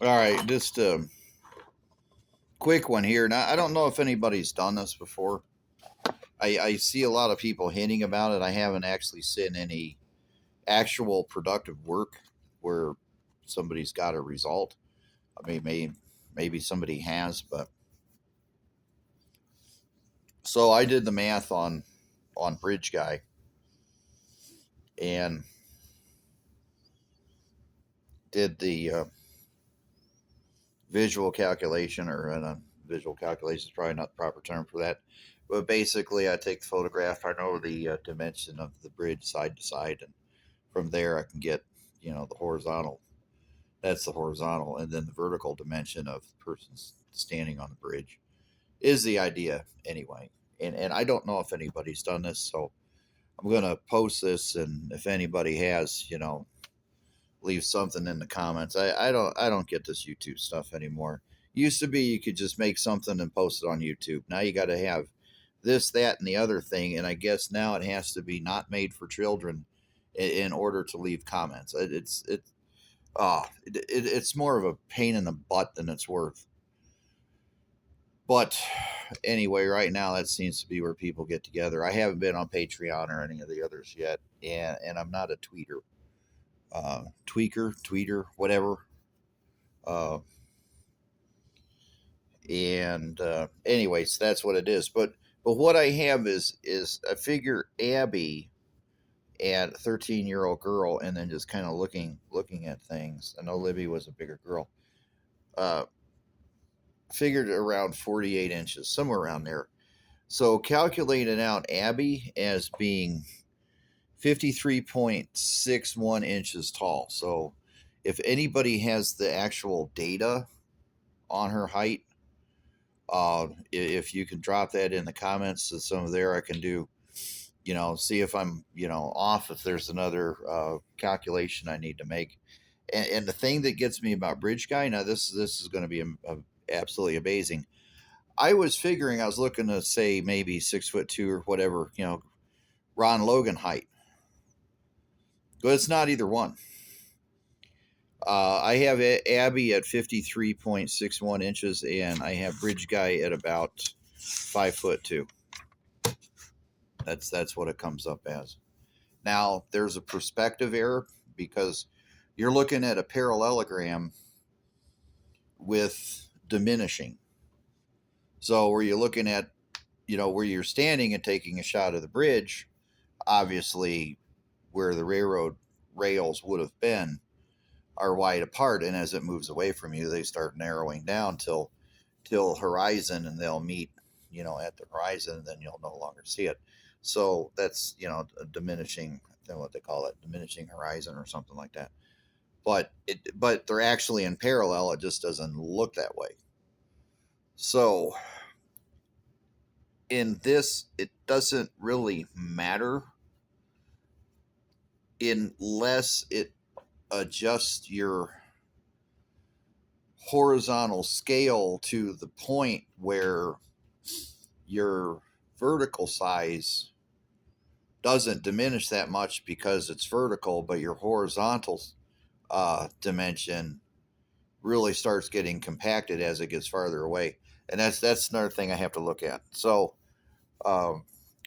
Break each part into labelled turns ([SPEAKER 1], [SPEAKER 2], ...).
[SPEAKER 1] All right, just a quick one here. Now, I don't know if anybody's done this before. I see a lot of people hinting about it. I haven't actually seen any actual productive work where somebody's got a result. I mean, maybe somebody has, but so I did the math on Bridge Guy and did the visual calculation, or visual calculation is probably not the proper term for that. But basically, I take the photograph. I know the dimension of the bridge side to side, and from there I can get the horizontal. That's the horizontal, and then the vertical dimension of the person standing on the bridge is the idea anyway. And I don't know if anybody's done this, so I'm gonna post this, and if anybody has, leave something in the comments. I don't get this YouTube stuff anymore. Used to be you could just make something and post it on YouTube. Now you got to have this, that, and the other thing, and I guess now it has to be not made for children in order to leave comments. It's more of a pain in the butt than it's worth. But anyway, right now that seems to be where people get together. I haven't been on Patreon or any of the others yet, and I'm not a tweeter, tweeter, whatever. Uh, and anyways, that's what it is. But what I have is I figure Abby at 13-year-old girl, and then just kind of looking at things. I know Libby was a bigger girl. Uh, Figured around 48 inches, somewhere around there. So calculated out Abby as being 53.61 inches tall. So if anybody has the actual data on her height, if you can drop that in the comments to some of there, I can do, see if I'm, off, if there's another calculation I need to make. And the thing that gets me about Bridge Guy, now this is going to be absolutely amazing. I was looking to say maybe 6'2" or whatever, Ron Logan height, but it's not either one. I have Abby at 53.61 inches, and I have Bridge Guy at about 5'2". That's what it comes up as. Now there's a perspective error because you're looking at a parallelogram with diminishing. So where you're looking at, where you're standing and taking a shot of the bridge, obviously where the railroad rails would have been are wide apart, and as it moves away from you, they start narrowing down till horizon, and they'll meet, at the horizon, and then you'll no longer see it. So that's a diminishing, what they call it, diminishing horizon or something like that. But they're actually in parallel. It just doesn't look that way. So in this, it doesn't really matter unless it adjusts your horizontal scale to the point where your vertical size doesn't diminish that much because it's vertical, but your horizontal dimension really starts getting compacted as it gets farther away, and that's another thing I have to look at. So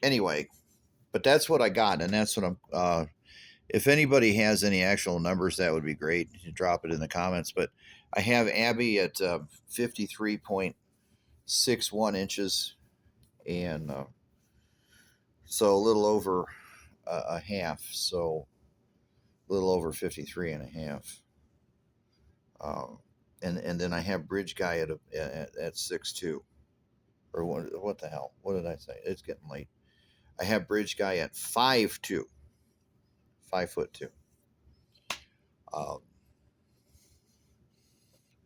[SPEAKER 1] anyway, but that's what I got, and that's what I'm. If anybody has any actual numbers, that would be great. You drop it in the comments. But I have Abby at 53.61 inches, and so a little over a half. So a little over 53 and a half. And then I have Bridge Guy at 6'2". Or what the hell? What did I say? It's getting late. I have Bridge Guy at 5'2". 5'2". Um,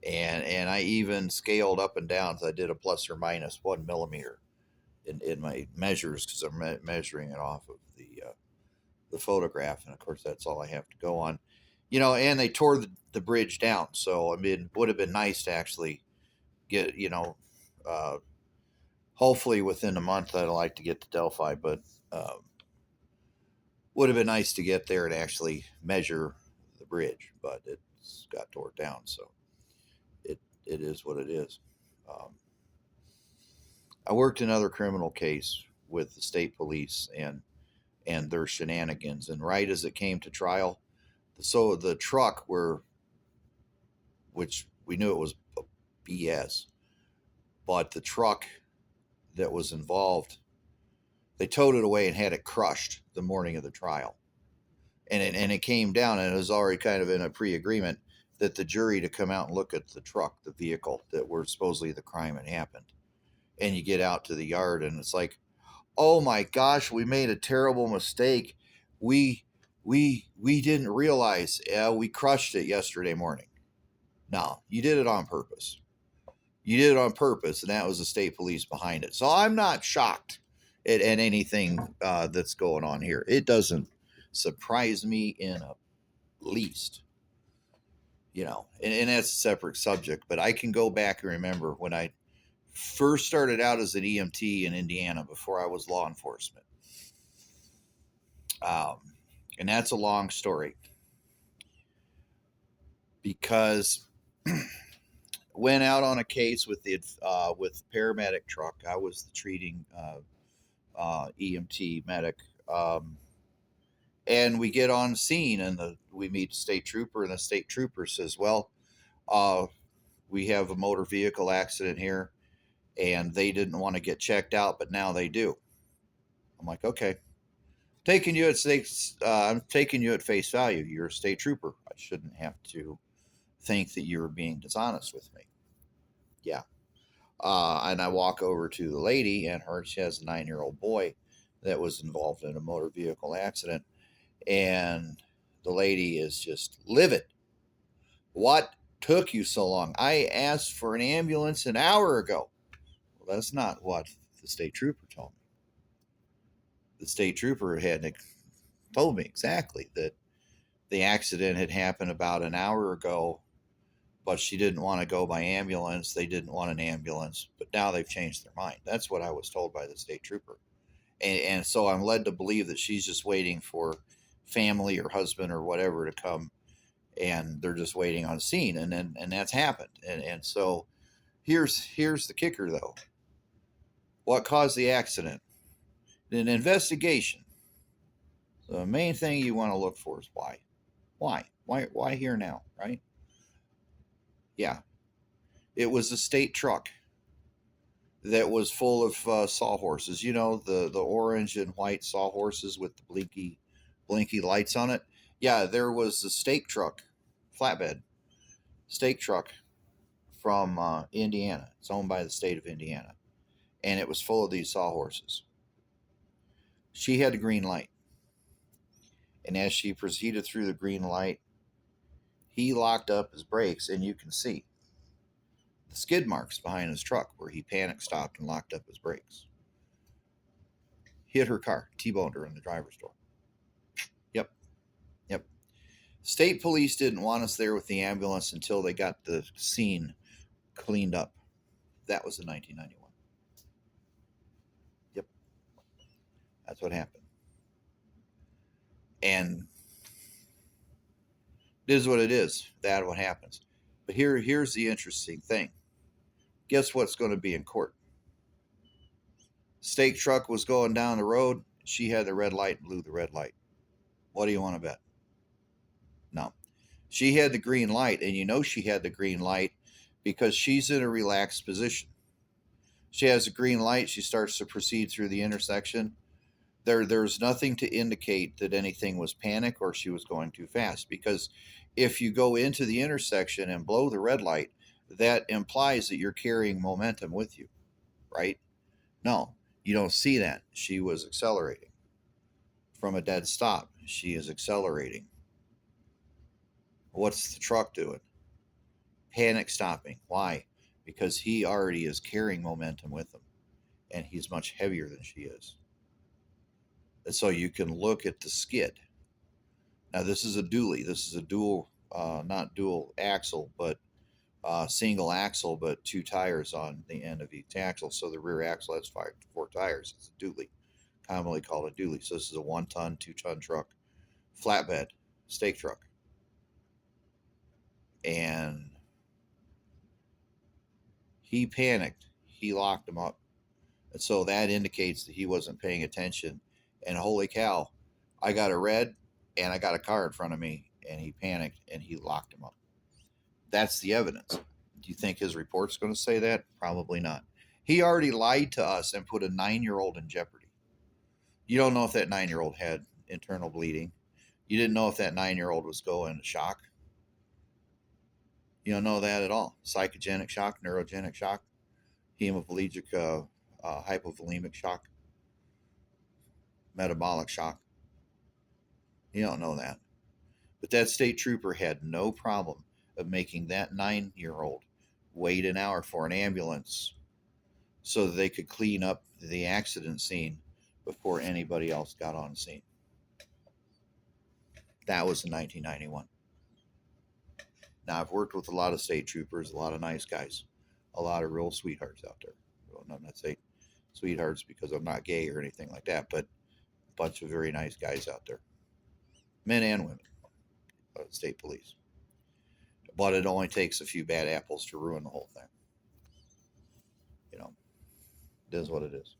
[SPEAKER 1] and I even scaled up and down. So I did a plus or minus 1 millimeter in my measures because I'm measuring it off of the photograph, and of course that's all I have to go on. And they tore the bridge down, so I mean, it would have been nice to actually get, uh, hopefully within a month I'd like to get to Delphi, but would have been nice to get there and actually measure the bridge, but it's got tore down. So it is what it is. Um, I worked another criminal case with the state police and their shenanigans. And right as it came to trial, so the truck where which we knew it was BS, but the truck that was involved, they towed it away and had it crushed the morning of the trial. And it came down, and it was already kind of in a pre-agreement that the jury to come out and look at the truck, the vehicle that where supposedly the crime had happened. And you get out to the yard, and it's like, oh my gosh, we made a terrible mistake. We didn't realize. We crushed it yesterday morning. No, you did it on purpose. You did it on purpose, and that was the state police behind it. So I'm not shocked at anything that's going on here. It doesn't surprise me in a least, and that's a separate subject. But I can go back and remember when I first started out as an EMT in Indiana before I was law enforcement. And that's a long story because went out on a case with the with paramedic truck. I was the treating EMT medic, and we get on scene, and we meet the state trooper, and the state trooper says, "Well, we have a motor vehicle accident here, and they didn't want to get checked out, but now they do." I'm like, "Okay, I'm taking you at face value. You're a state trooper. I shouldn't have to think that you were being dishonest with me." Yeah. And I walk over to the lady, and she has a 9-year-old boy that was involved in a motor vehicle accident. And the lady is just livid. "What took you so long? I asked for an ambulance an hour ago." Well, that's not what the state trooper told me. The state trooper had told me exactly that the accident had happened about an hour ago, but she didn't want to go by ambulance. They didn't want an ambulance, but now they've changed their mind. That's what I was told by the state trooper. And so I'm led to believe that she's just waiting for family or husband or whatever to come, and they're just waiting on scene. And that's happened. And so here's the kicker, though. What caused the accident? An investigation. The main thing you want to look for is why. Why here now, right? Yeah. It was a state truck that was full of sawhorses. You know, the orange and white sawhorses with the blinky lights on it. Yeah, there was a stake truck, flatbed stake truck from Indiana. It's owned by the state of Indiana, and it was full of these sawhorses. She had a green light, and as she proceeded through the green light, he locked up his brakes, and you can see the skid marks behind his truck where he panic stopped and locked up his brakes. Hit her car, T-boned her in the driver's door. Yep. State police didn't want us there with the ambulance until they got the scene cleaned up. That was in 1991. Yep. That's what happened. And it is what it is. That's what happens. But here's the interesting thing. Guess what's going to be in court? Stake truck was going down the road. She had the red light and blew the red light. What do you want to bet? No. She had the green light, and you know she had the green light because she's in a relaxed position. She has a green light. She starts to proceed through the intersection. There's nothing to indicate that anything was panic or she was going too fast, because if you go into the intersection and blow the red light, that implies that you're carrying momentum with you, right? No, you don't see that. She was accelerating from a dead stop. She is accelerating. What's the truck doing? Panic stopping. Why? Because he already is carrying momentum with him, and he's much heavier than she is. And so you can look at the skid. Now, this is a dually. This is a dual, not dual axle, but single axle, but 2 tires on the end of each axle. So the rear axle has 4 tires. It's a dually, commonly called a dually. So this is a 1-ton, 2-ton truck, flatbed, stake truck. And He panicked. He locked him up. And so that indicates that he wasn't paying attention. And holy cow, I got a red and I got a car in front of me, and he panicked and he locked him up. That's the evidence. Do you think his report's going to say that? Probably not. He already lied to us and put a 9-year-old in jeopardy. You don't know if that 9-year-old had internal bleeding. You didn't know if that 9-year-old was going into shock. You don't know that at all. Psychogenic shock, neurogenic shock, hemiplegic, hypovolemic shock, metabolic shock. You don't know that. But that state trooper had no problem of making that 9-year-old wait an hour for an ambulance so that they could clean up the accident scene before anybody else got on scene. That was in 1991. Now, I've worked with a lot of state troopers, a lot of nice guys, a lot of real sweethearts out there. Well, I'm not saying sweethearts because I'm not gay or anything like that, but a bunch of very nice guys out there, men and women, state police. But it only takes a few bad apples to ruin the whole thing. You know, it is what it is.